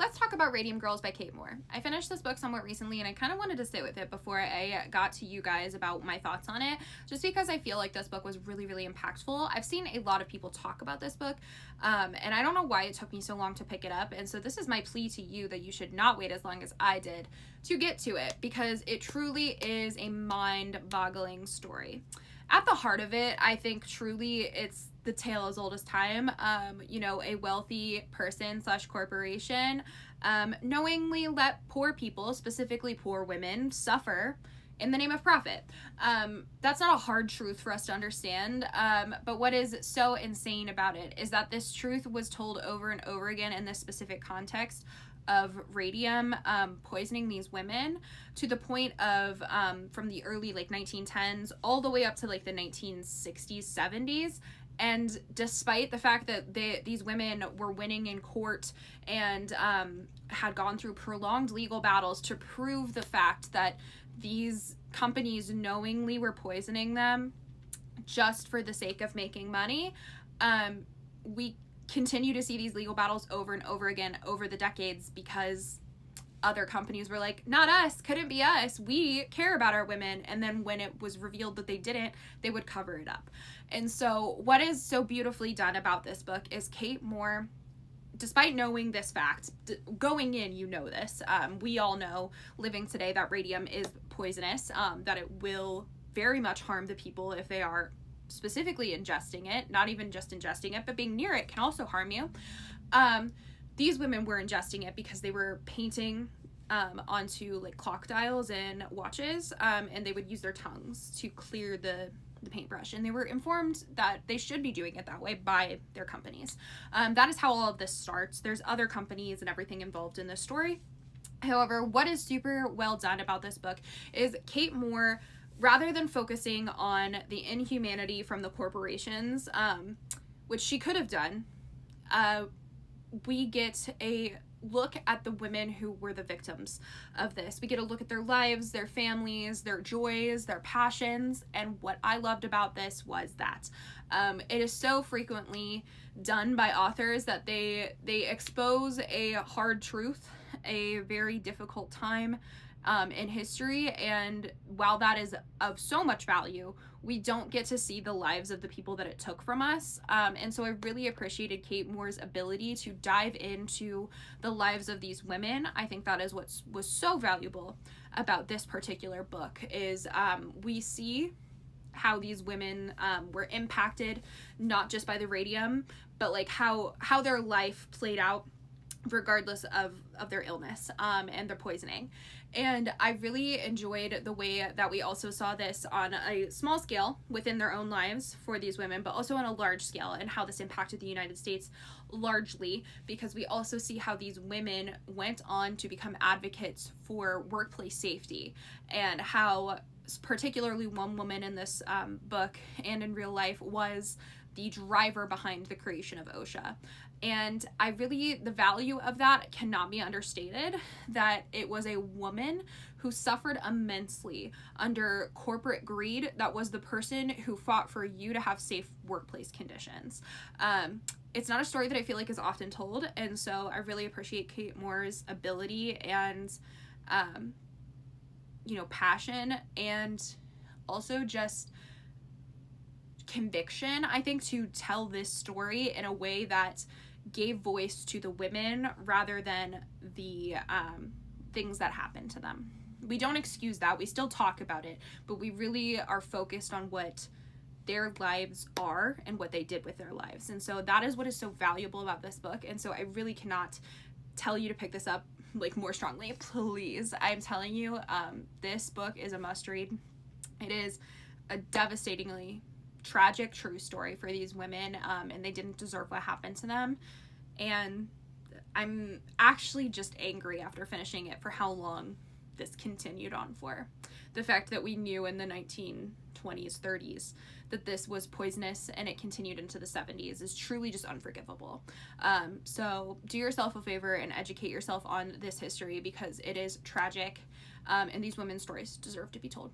let's talk about Radium Girls by Kate Moore. I finished this book somewhat recently, and I kind of wanted to sit with it before I got to you guys about my thoughts on it, just because I feel like this book was really, really impactful. I've seen a lot of people talk about this book, and I don't know why it took me so long to pick it up, and so this is my plea to you that you should not wait as long as I did to get to it, because it truly is a mind-boggling story. At the heart of it, I think truly it's the tale as old as time. A wealthy person / corporation knowingly let poor people, specifically poor women, suffer in the name of profit. That's not a hard truth for us to understand, but what is so insane about it is that this truth was told over and over again in this specific context of radium poisoning these women, to the point of from the early 1910s all the way up to the 1960s, 70s. And despite the fact that these women were winning in court and had gone through prolonged legal battles to prove the fact that these companies knowingly were poisoning them just for the sake of making money, we continue to see these legal battles over and over again over the decades, because other companies were like, not us, couldn't be us, we care about our women. And then when it was revealed that they didn't, they would cover it up. And so what is so beautifully done about this book is Kate Moore, despite knowing this fact, going in, you know this, we all know living today that radium is poisonous, that it will very much harm the people if they are specifically ingesting it. Not even just ingesting it, but being near it can also harm you. These women were ingesting it because they were painting onto clock dials and watches, and they would use their tongues to clear the paintbrush, and they were informed that they should be doing it that way by their companies. That is how all of this starts. There's other companies and everything involved in this story. However, what is super well done about this book is Kate Moore, rather than focusing on the inhumanity from the corporations, which she could have done, we get a look at the women who were the victims of this. We get a look at their lives, their families, their joys, their passions, and what I loved about this was that it is so frequently done by authors that they expose a hard truth, a very difficult time in history, and while that is of so much value, we don't get to see the lives of the people that it took from us, and so I really appreciated Kate Moore's ability to dive into the lives of these women. I think that is what was so valuable about this particular book, is we see how these women were impacted not just by the radium, but how their life played out regardless of their illness and their poisoning. And I really enjoyed the way that we also saw this on a small scale within their own lives for these women, but also on a large scale, and how this impacted the United States largely, because we also see how these women went on to become advocates for workplace safety, and how particularly one woman in this book and in real life was the driver behind the creation of OSHA. And the value of that cannot be understated, that it was a woman who suffered immensely under corporate greed that was the person who fought for you to have safe workplace conditions. It's not a story that I feel like is often told, and so I really appreciate Kate Moore's ability and passion, and also just conviction, I think, to tell this story in a way that gave voice to the women rather than the things that happened to them. We don't excuse that, we still talk about it, but we really are focused on what their lives are and what they did with their lives. And so that is what is so valuable about this book. And so I really cannot tell you to pick this up more strongly. Please, I'm telling you, this book is a must read. It is a devastatingly tragic true story for these women, and they didn't deserve what happened to them. And I'm actually just angry after finishing it for how long this continued on for. The fact that we knew in the 1920s, 30s that this was poisonous and it continued into the 70s is truly just unforgivable. So do yourself a favor and educate yourself on this history, because it is tragic, and these women's stories deserve to be told.